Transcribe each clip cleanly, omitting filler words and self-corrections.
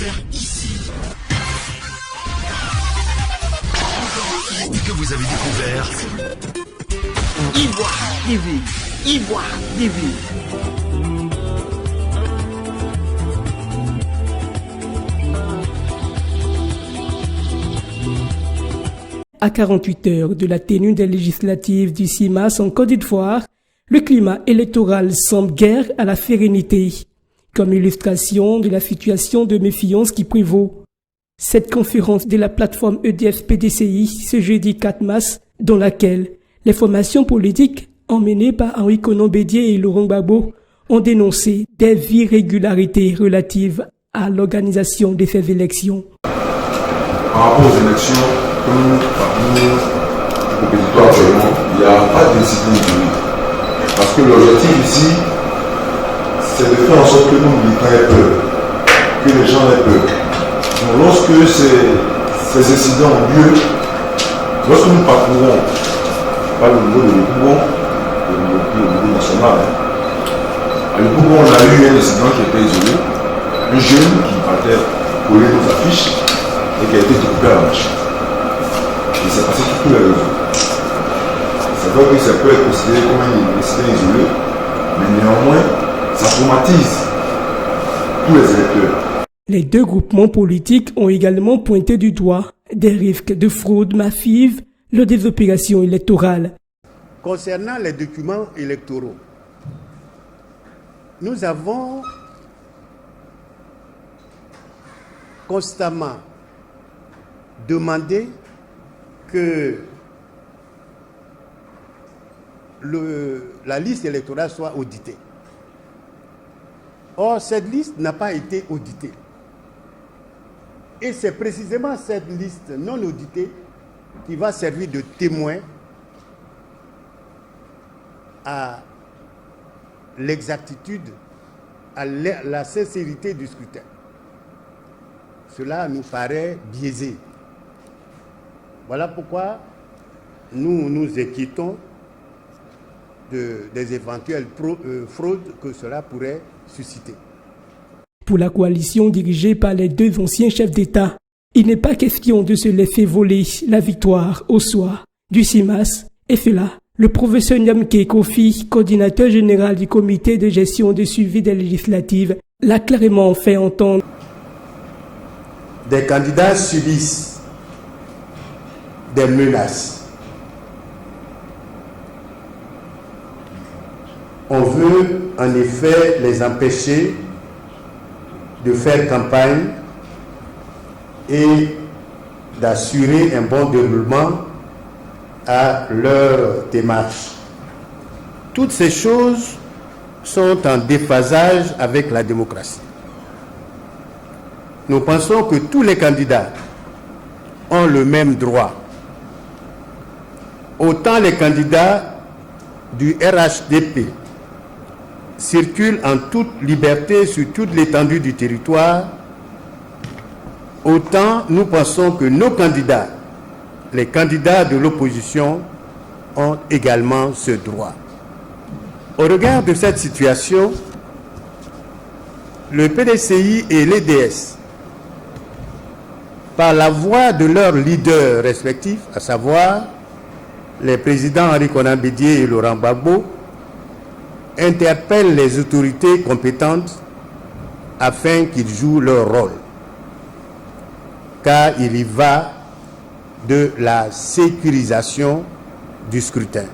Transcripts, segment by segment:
découvert ici. Que vous avez découvert Ivoire TV. Ivoire TV. À 48 heures de la tenue des législatives du 6 mars en Côte d'Ivoire, le climat électoral semble guère à la sérénité, comme illustration de la situation de méfiance qui prévaut. Cette conférence de la plateforme EDF-PDCI ce jeudi 4 mars, dans laquelle les formations politiques emmenées par Henri Konan Bédié et Laurent Gbagbo ont dénoncé des irrégularités relatives à l'organisation de ces élections. Par rapport aux élections, comme parmi les compétiteurs actuellement, il n'y a pas de discipline publique. Parce que l'objectif ici, c'est de faire en sorte que nos militants aient peur, que les gens aient peur. Donc, lorsque ces incidents ont lieu, lorsque nous parcourons, pas le niveau de l'Ebougon, le niveau national, à l'Ebougon, on a eu un incident qui était isolé, un jeune qui partait coller nos affiches et qui a été découpé à la machine. Il s'est passé sur tous les réseaux. C'est vrai que ça peut être considéré comme un incident isolé, mais néanmoins, ça traumatise tous les électeurs. Les deux groupements politiques ont également pointé du doigt des risques de fraude massive lors des opérations électorales. Concernant les documents électoraux, nous avons constamment demandé que la liste électorale soit auditée. Or, cette liste n'a pas été auditée. Et c'est précisément cette liste non auditée qui va servir de témoin à l'exactitude, à la sincérité du scrutin. Cela nous paraît biaisé. Voilà pourquoi nous nous inquiétons des éventuelles fraudes que cela pourrait susciter. Pour la coalition dirigée par les deux anciens chefs d'État, il n'est pas question de se laisser voler la victoire au soir du 6 mars. Et cela, le professeur Nyamke Kofi, coordinateur général du comité de gestion de suivi des législatives, l'a clairement fait entendre. Des candidats subissent des menaces. On veut en effet les empêcher de faire campagne et d'assurer un bon déroulement à leur démarche. Toutes ces choses sont en déphasage avec la démocratie. Nous pensons que tous les candidats ont le même droit. Autant les candidats du RHDP circulent en toute liberté sur toute l'étendue du territoire, autant nous pensons que nos candidats, les candidats de l'opposition, ont également ce droit. Au regard de cette situation, le PDCI et l'EDS, par la voix de leurs leaders respectifs, à savoir les présidents Henri Konan Bédié et Laurent Gbagbo, interpellent les autorités compétentes afin qu'ils jouent leur rôle. Car il y va de la sécurisation du scrutin.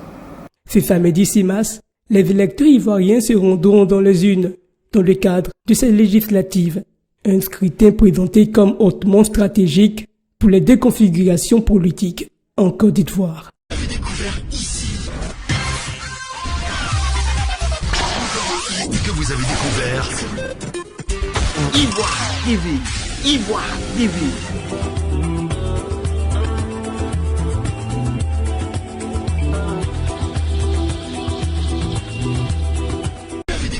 Ce samedi 6 mars, les électeurs ivoiriens se rendront dans les urnes dans le cadre de cette législative. Un scrutin présenté comme hautement stratégique pour les deux configurations politiques en Côte d'Ivoire. Que vous avez découvert Ivoire TV. Ivoire TV.